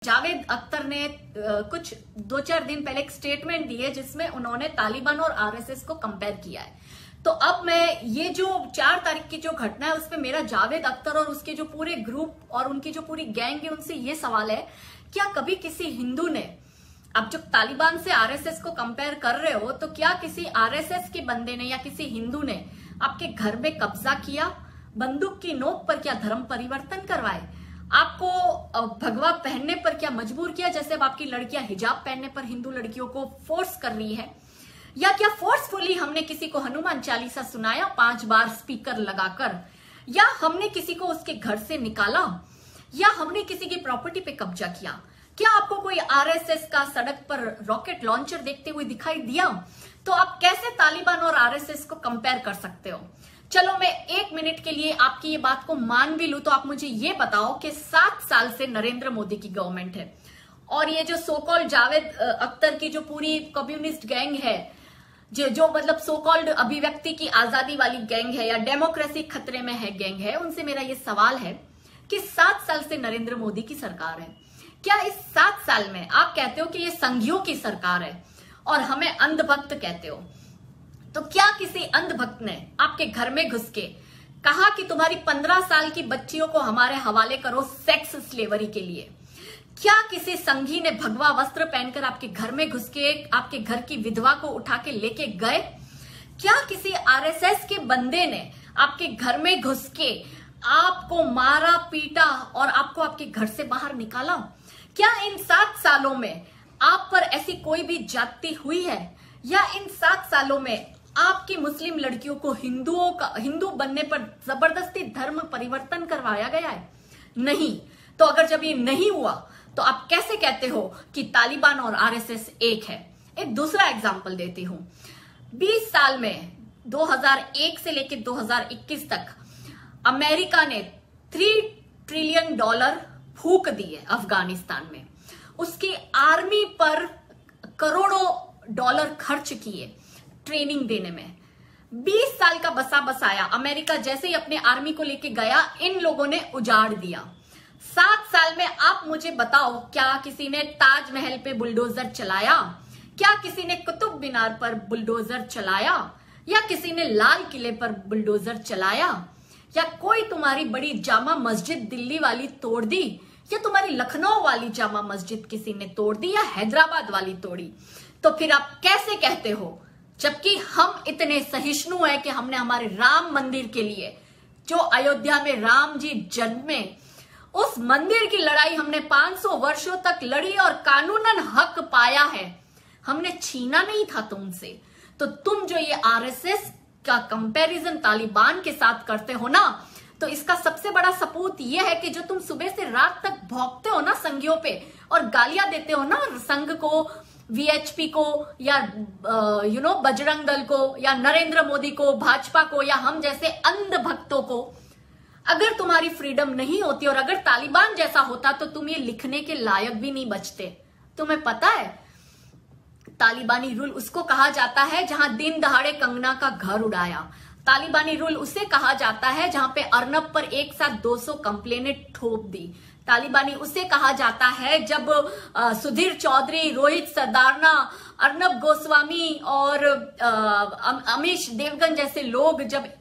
जावेद अख्तर ने कुछ 2-4 दिन पहले एक स्टेटमेंट दी है जिसमें उन्होंने तालिबान और आरएसएस को कंपेयर किया है। तो अब मैं ये जो 4 तारीख की जो घटना है उस पे मेरा जावेद अख्तर और उसके जो पूरे ग्रुप और उनकी जो पूरी गैंग है उनसे ये सवाल है, क्या कभी किसी हिंदू ने, आप जो तालिबान से आरएसएस को कंपेयर कर रहे हो, तो क्या किसी आरएसएस के बंदे ने या किसी हिंदू ने आपके घर में कब्जा किया, बंदूक की नोक पर क्या धर्म परिवर्तन करवाए, आपको भगवा पहनने पर क्या मजबूर किया, जैसे अब आपकी लड़कियां हिजाब पहनने पर हिंदू लड़कियों को फोर्स कर रही है, या क्या फोर्सफुली हमने किसी को हनुमान चालीसा सुनाया 5 बार स्पीकर लगाकर, या हमने किसी को उसके घर से निकाला, या हमने किसी की प्रॉपर्टी पे कब्जा किया? क्या आपको कोई आरएसएस का सड़क पर रॉकेट लॉन्चर देखते हुए दिखाई दिया? तो आप कैसे तालिबान और आरएसएस को कंपेयर कर सकते हो? चलो मैं 1 मिनट के लिए आपकी ये बात को मान भी लूं, तो आप मुझे ये बताओ कि 7 साल से नरेंद्र मोदी की गवर्नमेंट है और ये जो सो कॉल्ड जावेद अख्तर की जो पूरी कम्युनिस्ट गैंग है, जो मतलब सो कॉल्ड अभिव्यक्ति की आजादी वाली गैंग है या डेमोक्रेसी खतरे में है गैंग है, उनसे मेरा ये सवाल है कि 7 साल से नरेंद्र मोदी की सरकार है, क्या इस 7 साल में आप कहते हो कि ये संघियों की सरकार है और हमें अंधभक्त कहते हो, तो क्या किसी अंधभक्त ने आपके घर में घुस के कहा कि तुम्हारी 15 साल की बच्चियों को हमारे हवाले करो सेक्स स्लेवरी के लिए? क्या किसी संघी ने भगवा वस्त्र पहनकर आपके घर में घुस के आपके घर की विधवा को उठा के लेके गए? क्या किसी आरएसएस के बंदे ने आपके घर में घुस के आपको मारा पीटा और आपको आपके घर से बाहर निकाला? क्या इन 7 सालों में आप पर ऐसी कोई भी जाति हुई है, या इन 7 सालों में आपकी मुस्लिम लड़कियों को हिंदू बनने पर जबरदस्ती धर्म परिवर्तन करवाया गया है? नहीं। तो अगर जब ये नहीं हुआ तो आप कैसे कहते हो कि तालिबान और आरएसएस एक है? एक दूसरा एग्जांपल देती हूं। 20 साल में 2001 से लेकर 2021 तक अमेरिका ने $3 ट्रिलियन फूक दिए अफगानिस्तान में, उसकी आर्मी पर करोड़ों डॉलर खर्च किए ट्रेनिंग देने में। 20 साल का बसा बसाया अमेरिका जैसे ही अपने आर्मी को लेके गया, इन लोगों ने उजाड़ दिया। 7 साल में आप मुझे बताओ, क्या किसी ने ताजमहल पे बुलडोजर चलाया? क्या किसी ने कुतुब मीनार पर बुलडोजर चलाया? या किसी ने लाल किले पर बुलडोजर चलाया? या कोई तुम्हारी बड़ी जामा मस्जिद दिल्ली वाली तोड़ दी, या तुम्हारी लखनऊ वाली जामा मस्जिद किसी ने तोड़ दी, या हैदराबाद वाली तोड़ी? तो फिर आप कैसे कहते हो, जबकि हम इतने सहिष्णु हैं कि हमने हमारे राम मंदिर के लिए, जो अयोध्या में राम जी जन्मे, उस मंदिर की लड़ाई हमने 500 वर्षों तक लड़ी और कानूनन हक पाया है, हमने छीना नहीं था तुमसे। तो तुम जो ये आरएसएस का कंपैरिजन तालिबान के साथ करते हो ना, तो इसका सबसे बड़ा सबूत ये है कि जो तुम सुबह से रात तक भौंकते हो ना संघियों पे और गालियां देते हो ना संघ को, वीएचपी को, या बजरंग दल को, या नरेंद्र मोदी को, भाजपा को, या हम जैसे अंध भक्तों को, अगर तुम्हारी फ्रीडम नहीं होती और अगर तालिबान जैसा होता तो तुम ये लिखने के लायक भी नहीं बचते। तुम्हें पता है तालिबानी रूल उसको कहा जाता है जहां दिन दहाड़े कंगना का घर उड़ाया। तालिबानी रूल उसे कहा जाता है जहां पे अर्नब पर एक साथ 200 कंप्लेनें ठोक दी। तालिबानी उसे कहा जाता है जब सुधीर चौधरी, रोहित सरदारना, अर्नब गोस्वामी और अमीश देवगन जैसे लोग जब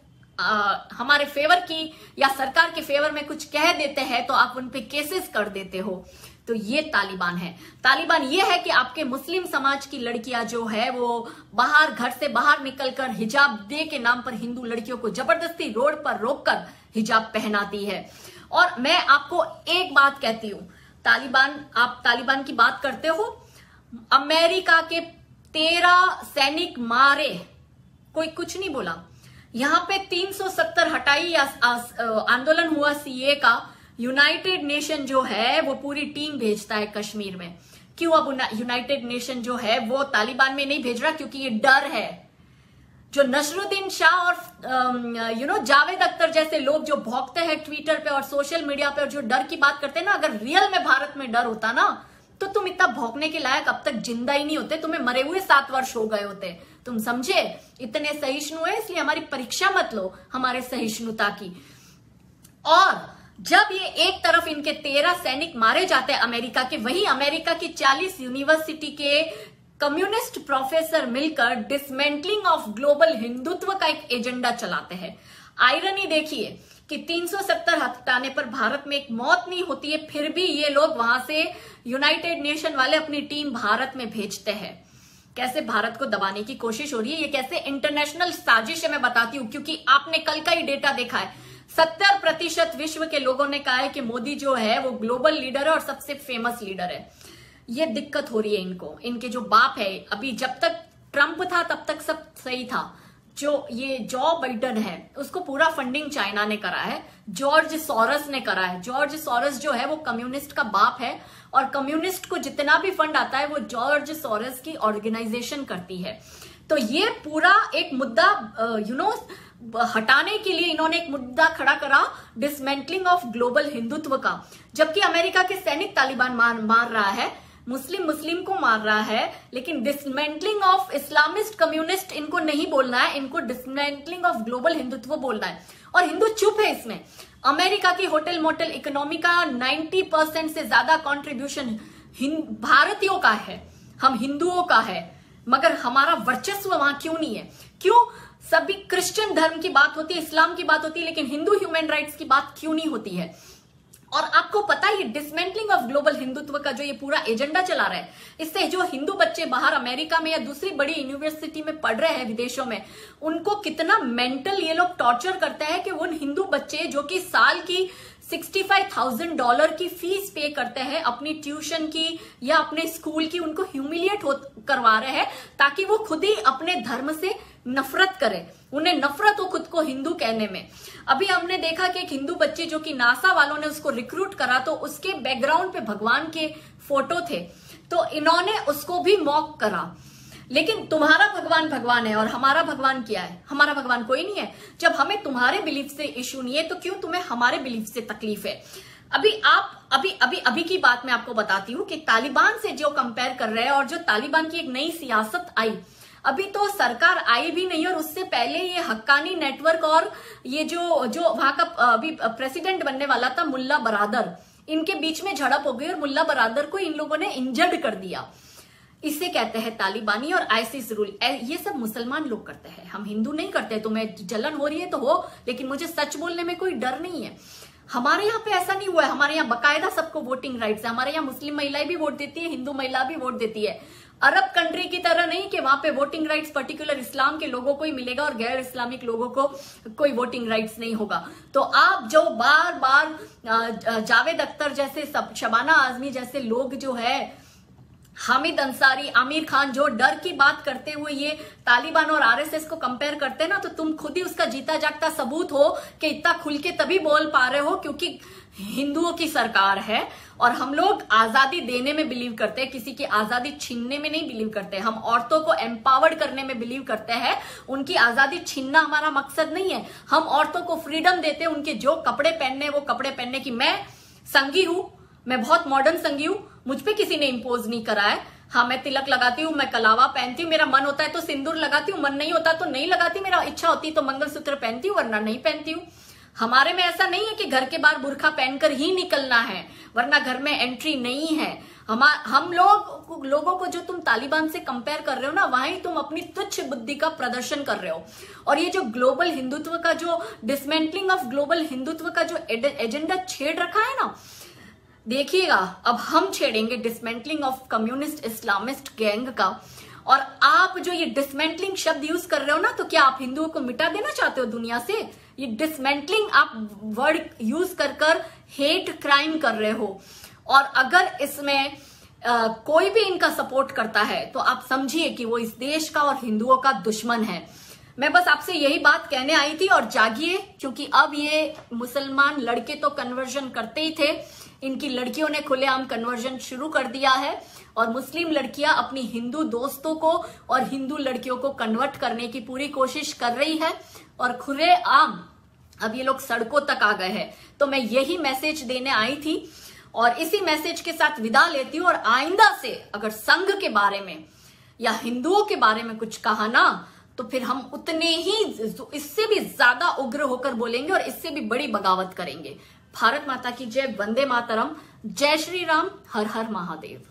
हमारे फेवर की या सरकार के फेवर में कुछ कह देते हैं तो आप उन पे केसेस कर देते हो। तो ये तालिबान है। तालिबान ये है कि आपके मुस्लिम समाज की लड़कियां जो है वो बाहर, घर से बाहर निकलकर हिजाब दे के नाम पर हिंदू लड़कियों को जबरदस्ती रोड पर रोककर हिजाब पहनाती है। और मैं आपको एक बात कहती हूं, आप तालिबान की बात करते हो, अमेरिका के 13 सैनिक मारे, कोई कुछ नहीं बोला। यहां पे 370 हटाई आंदोलन हुआ सीए का, यूनाइटेड नेशन जो है वो पूरी टीम भेजता है कश्मीर में। क्यों अब यूनाइटेड नेशन जो है वो तालिबान में नहीं भेज रहा? क्योंकि ये डर है। जो नसरुद्दीन शाह और जावेद अख्तर जैसे लोग जो भौंकते हैं ट्विटर पे और सोशल मीडिया पे और जो डर की बात करते हैं ना, अगर रियल में भारत में डर होता ना तो तुम इतना भौंकने के लायक अब तक जिंदा ही नहीं होते, तुम्हें मरे हुए 7 वर्ष हो गए होते। तुम समझे? इतने सहिष्णु है, इसलिए हमारी परीक्षा मत लो हमारे सहिष्णुता की। और जब ये एक तरफ इनके 13 सैनिक मारे जाते हैं अमेरिका के, वहीं अमेरिका की 40 यूनिवर्सिटी के कम्युनिस्ट प्रोफेसर मिलकर डिसमेंटलिंग ऑफ ग्लोबल हिंदुत्व का एक एजेंडा चलाते हैं। आयरनी देखिए कि 370 हटाने पर भारत में एक मौत नहीं होती है, फिर भी ये लोग वहां से यूनाइटेड नेशन वाले अपनी टीम भारत में भेजते हैं। कैसे भारत को दबाने की कोशिश हो रही है, ये कैसे इंटरनेशनल साजिश है मैं बताती हूँ, क्योंकि आपने कल का ही डेटा देखा है। 70% विश्व के लोगों ने कहा है कि मोदी जो है वो ग्लोबल लीडर है और सबसे फेमस लीडर है। ये दिक्कत हो रही है इनको, इनके जो बाप है, अभी जब तक ट्रंप था तब तक सब सही था। जो ये जॉ बाइडन है उसको पूरा फंडिंग चाइना ने करा है, जॉर्ज सोरस ने करा है। जॉर्ज सोरस जो है वो कम्युनिस्ट का बाप है और कम्युनिस्ट को जितना भी फंड आता है वो जॉर्ज सोरस की ऑर्गेनाइजेशन करती है। तो ये पूरा एक मुद्दा हटाने के लिए इन्होंने एक मुद्दा खड़ा करा डिसमेंटलिंग ऑफ ग्लोबल हिंदुत्व का, जबकि अमेरिका के सैनिक तालिबान मार रहा है, मुस्लिम को मार रहा है, लेकिन डिसमेंटलिंग ऑफ इस्लामिस्ट कम्युनिस्ट इनको नहीं बोलना है, इनको डिसमेंटलिंग ऑफ ग्लोबल हिंदुत्व बोलना है। और हिंदू चुप है इसमें। अमेरिका की होटल मोटल इकोनॉमी का 90% से ज्यादा कंट्रीब्यूशन भारतीयों का है, हम हिंदुओं का है, मगर हमारा वर्चस्व वहां क्यों नहीं है? क्यों सभी क्रिश्चियन धर्म की बात होती है, इस्लाम की बात होती है, लेकिन हिंदू ह्यूमन राइट्स की बात क्यों नहीं होती है? और आपको पता है ये डिसमेंटलिंग ऑफ ग्लोबल हिंदुत्व का जो ये पूरा एजेंडा चला रहा है, इससे जो हिंदू बच्चे बाहर अमेरिका में या दूसरी बड़ी यूनिवर्सिटी में पढ़ रहे हैं विदेशों में, उनको कितना मेंटल ये लोग टॉर्चर करते हैं कि उन हिंदू बच्चे जो कि साल की $65,000 की फीस पे करते हैं अपनी ट्यूशन की या अपने स्कूल की, उनको ह्यूमिलिएट करवा रहे हैं ताकि वो खुद ही अपने धर्म से नफरत करे, उन्हें नफरत हो खुद को हिंदू कहने में। अभी हमने देखा कि एक हिंदू बच्चे जो कि नासा वालों ने उसको रिक्रूट करा, तो उसके बैकग्राउंड पे भगवान के फोटो थे, तो इन्होंने उसको भी मॉक करा। लेकिन तुम्हारा भगवान भगवान है और हमारा भगवान क्या है? हमारा भगवान कोई नहीं है। जब हमें तुम्हारे बिलीफ से इश्यू नहीं है तो क्यों तुम्हें हमारे बिलीफ से तकलीफ है? अभी की बात मैं आपको बताती हूँ कि तालिबान से जो कंपेयर कर रहे हैं और जो तालिबान की एक नई सियासत आई, अभी तो सरकार आई भी नहीं, और उससे पहले ये हक्कानी नेटवर्क और ये जो वहां का अभी प्रेसिडेंट बनने वाला था मुल्ला बरादर, इनके बीच में झड़प हो गई और मुल्ला बरादर को इन लोगों ने इंजर्ड कर दिया। इसे कहते हैं तालिबानी और आईसिस रूल। ये सब मुसलमान लोग करते हैं, हम हिंदू नहीं करते। तुम्हें जलन हो रही है तो हो, लेकिन मुझे सच बोलने में कोई डर नहीं है। हमारे यहाँ पे ऐसा नहीं हुआ है, हमारे यहाँ बकायदा सबको वोटिंग राइट्स है। हमारे यहाँ मुस्लिम महिलाएं भी वोट देती है, हिंदू महिला भी वोट देती है। अरब कंट्री की तरह नहीं कि वहां पे वोटिंग राइट्स पर्टिकुलर इस्लाम के लोगों को ही मिलेगा और गैर इस्लामिक लोगों को कोई वोटिंग राइट्स नहीं होगा। तो आप जो बार बार जावेद अख्तर जैसे, शबाना आजमी जैसे लोग जो है, हामिद अंसारी, आमिर खान, जो डर की बात करते हुए ये तालिबान और आरएसएस को कंपेयर करते हैं ना, तो तुम खुद ही उसका जीता जागता सबूत हो कि इतना खुल के तभी बोल पा रहे हो क्योंकि हिंदुओं की सरकार है और हम लोग आजादी देने में बिलीव करते हैं, किसी की आजादी छीनने में नहीं बिलीव करते। हम औरतों को एम्पावर्ड करने में बिलीव करते हैं, उनकी आजादी छीनना हमारा मकसद नहीं है। हम औरतों को फ्रीडम देते हैं, उनके जो कपड़े पहनने वो कपड़े पहनने की। मैं संगी हूं, मैं बहुत मॉडर्न संगी हूं, मुझ पे किसी ने इम्पोज नहीं करा है। हाँ, मैं तिलक लगाती हूँ, मैं कलावा पहनती हूँ, मेरा मन होता है तो सिंदूर लगाती हूँ, मन नहीं होता तो नहीं लगाती, मेरा इच्छा होती तो मंगलसूत्र पहनती हूँ, वरना नहीं पहनती हूँ। हमारे में ऐसा नहीं है कि घर के बाहर बुर्खा पहनकर ही निकलना है, वरना घर में एंट्री नहीं है। हम लोगों को जो तुम तालिबान से कंपेयर कर रहे हो ना, वहां ही तुम अपनी तुच्छ बुद्धि का प्रदर्शन कर रहे हो। और ये जो ग्लोबल हिंदुत्व का, जो डिसमेंटलिंग ऑफ ग्लोबल हिंदुत्व का जो एजेंडा छेड़ रखा है ना, देखिएगा अब हम छेड़ेंगे dismantling of communist Islamist gang का। और आप जो ये डिसमेंटलिंग शब्द यूज कर रहे हो ना, तो क्या आप हिंदुओं को मिटा देना चाहते हो दुनिया से? ये डिसमेंटलिंग आप वर्ड यूज कर हेट क्राइम कर रहे हो। और अगर इसमें कोई भी इनका सपोर्ट करता है तो आप समझिए कि वो इस देश का और हिंदुओं का दुश्मन है। मैं बस आपसे यही बात कहने आई थी। और जागिए, क्योंकि अब ये मुसलमान लड़के तो कन्वर्जन करते ही थे, इनकी लड़कियों ने खुलेआम कन्वर्जन शुरू कर दिया है और मुस्लिम लड़कियां अपनी हिंदू दोस्तों को और हिंदू लड़कियों को कन्वर्ट करने की पूरी कोशिश कर रही है और खुलेआम अब ये लोग सड़कों तक आ गए हैं। तो मैं यही मैसेज देने आई थी और इसी मैसेज के साथ विदा लेती हूँ। और आइंदा से अगर संघ के बारे में या हिंदुओं के बारे में कुछ कहा ना, तो फिर हम उतने ही, इससे भी ज्यादा उग्र होकर बोलेंगे और इससे भी बड़ी बगावत करेंगे। भारत माता की जय, वंदे मातरम, जय श्री राम, हर हर महादेव।